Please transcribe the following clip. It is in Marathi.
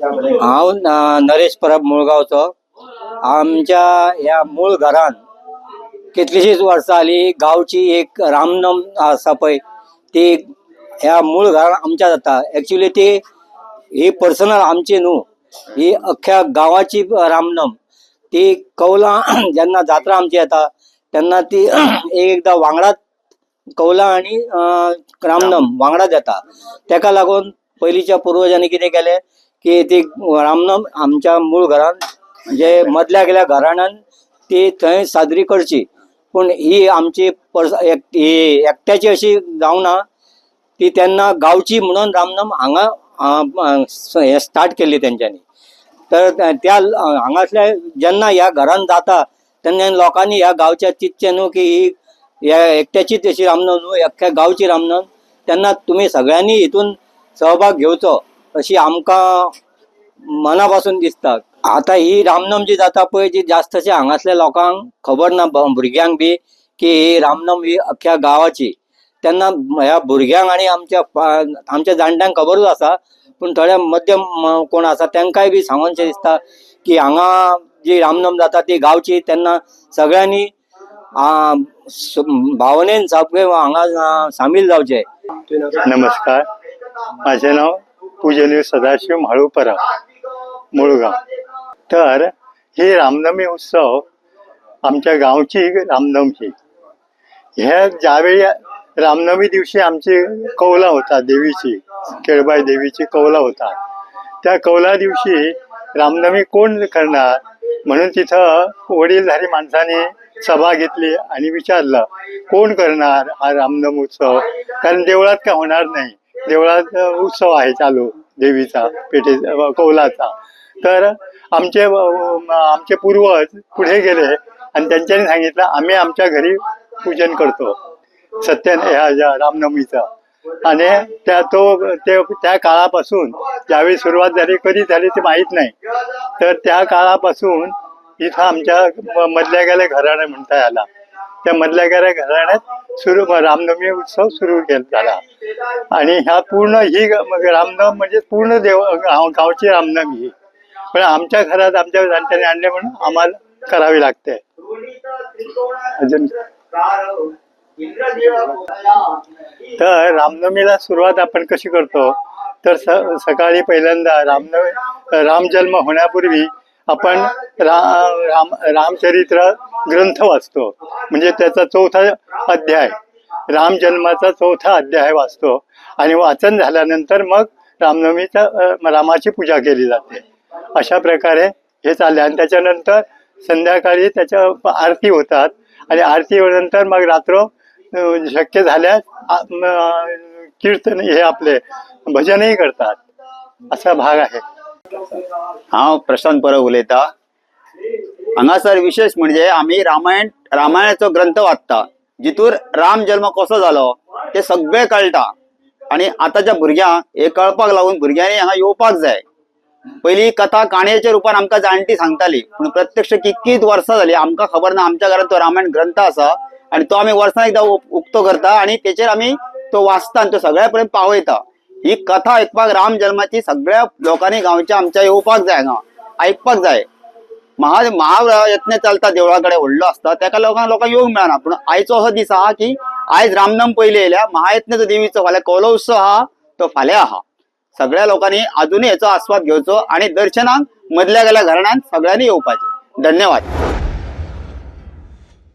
हांव नरेश परब मुळगावचो. आमच्या ह्या मूळ घरान कितलीशीच वर्सां जाली गांवची एक रामनम आसा पळय ती ह्या मूळ घरान आमच्या जाता. एक्चुअली ती ही पर्सनल आमची न्हू, ही अख्ख्या गांवाची रामनम. ती कौलां जेन्ना जात्रा आमची येता तेन्ना ती एकदां वांगडाच कौलां आनी रामनम वांगडाच येता. तेका लागून पयलींच्या पुर्वजांनी कितें केलें की ती रामनम आमच्या मूळ घरान म्हणजे मदल्या गेल्या घराण्यान ती थंय साजरी करची. पूण ही आमची एकट्याची अशी जावना, ती तेन्ना गांवची म्हणून रामनम हांगा हे स्टार्ट केल्ली तेंच्यांनी. तर त्या हांगासल्या जेन्ना ह्या घरान जाता तेन्ना लोकांनी ह्या गांवच्या चिंतचें न्हू की ही ह्या एकट्याचीच अशी रामनम न्हू, अख्ख्या गांवची रामनम. तेन्ना तुमी सगळ्यांनी हितून सहभाग घेवचो अशी आमकां मना पासून दिसता. आता ही रामनम जी जाता पळय जी जास्तशे हांगासल्या लोकांक खबर ना, भुरग्यांक बी, की ही रामनम ही अख्ख्या गांवाची. तेन्ना ह्या भुरग्यांक आनी आमच्या जाणट्यांक खबरूच आसा, पूण थोड्या मध्यम कोण आसा तेंकाय बी सांगोनशें दिसता की हांगा जी रामनम जाता ती गांवची. तेन्ना सगळ्यांनी भावनेन सगळे हांगा सामील जावचे. नमस्कार, माझे नाव पूजनीय सदाशिव म्हाळूपरा, मुळगाव. तर ही रामनमी उत्सव आमच्या गावची रामनम ही. ह्या ज्यावेळी रामनमी दिवशी आमची कौला होता देवीची, केळबाई देवीची कौला होता. त्या कौला दिवशी रामनमी कोण करणार म्हणून तिथं वडीलधारी माणसाने सभा घेतली आणि विचारलं कोण करणार हा रामनम उत्सव, कारण देवळात का होणार नाही, देवळात उत्सव आहे चालू देवीचा पेटे कौलाचा. तर आमचे पूर्वज पुढे गेले आणि त्यांच्यानी सांगितलं आम्ही आमच्या घरी पूजन करतो ह्या रामनवमीचं. आणि त्या काळापासून ज्यावेळी सुरुवात झाली, कधी झाली ते माहीत नाही, तर त्या काळापासून इथं आमच्या मधल्या गेल्या घराणे म्हणता आला, त्या मधल्या गेल्या घराण्यात रामनवमी उत्सव सुरू झाला. आणि ह्या पूर्ण ही रामनवमी म्हणजे पूर्ण गावची रामनवमी ही. पण आमच्या घरात आमच्या जाणत्याने आणले म्हणून आम्हाला करावी लागते. अजून तर रामनवमीला सुरुवात आपण कशी करतो, तर सकाळी पहिल्यांदा राम जन्म होण्यापूर्वी आपण रामचरित्र ग्रंथ वाचतो. म्हणजे त्याचा 4था अध्याय, राम जन्माचा 4था अध्याय वाचतो. आणि वाचन झाल्यानंतर मग रामाची पूजा केली जाते. अशा प्रकारे हे चालले. आणि त्याच्यानंतर संध्याकाळी त्याच्या आरती होतात आणि आरतीनंतर मग रात्र शक्य झाल्यास कीर्तन हे आपले भजनही करतात. असा भाग आहे. हांव प्रशांत परब उलयता. हांगासर विशेष म्हणजे आम्ही रामायणाचो ग्रंथ वाचता, जितूर राम जन्म कसो जालो ते सगळे कळटा. आणि आताच्या भुरग्यांक हे कळपाक लागून भुरग्यांनी हांगा येवपाक जाय. पहिली कथा काणयेच्या रुपान आमकां जाणटी सांगताली, पूण प्रत्यक्ष कितकीच वर्सां जाली आमकां खबर ना. आमच्या घरात तो रामायण ग्रंथ आसा आणि तो आम्ही वर्सान एकदा उक्तो करता आणि तेचेर आम्ही तो वाचता आणि तो सगळ्या पर्यंत पावयता. ही कथा ऐकपाक राम जन्माची सगळ्या लोकांनी गांवच्या आमच्या येवपाक जाय, हांगा ऐकपाक जाय. महायत्न चलता देवळाकडे व्हडलो आसता, तेका लोकांक येवंक मेळना. पूण आयचो असो दीस आहा की आयज रामनम पयली येयल्या, महायत्न देवीचो फाल्यां कौलो उत्सव आहा तो फाल्यां आहा. सगळ्या लोकांनी अजूनही याचो आस्वाद घेवचो आणि दर्शनाक मदल्या गेल्या घराण्यात सगळ्यांनी येवपाचे. धन्यवाद.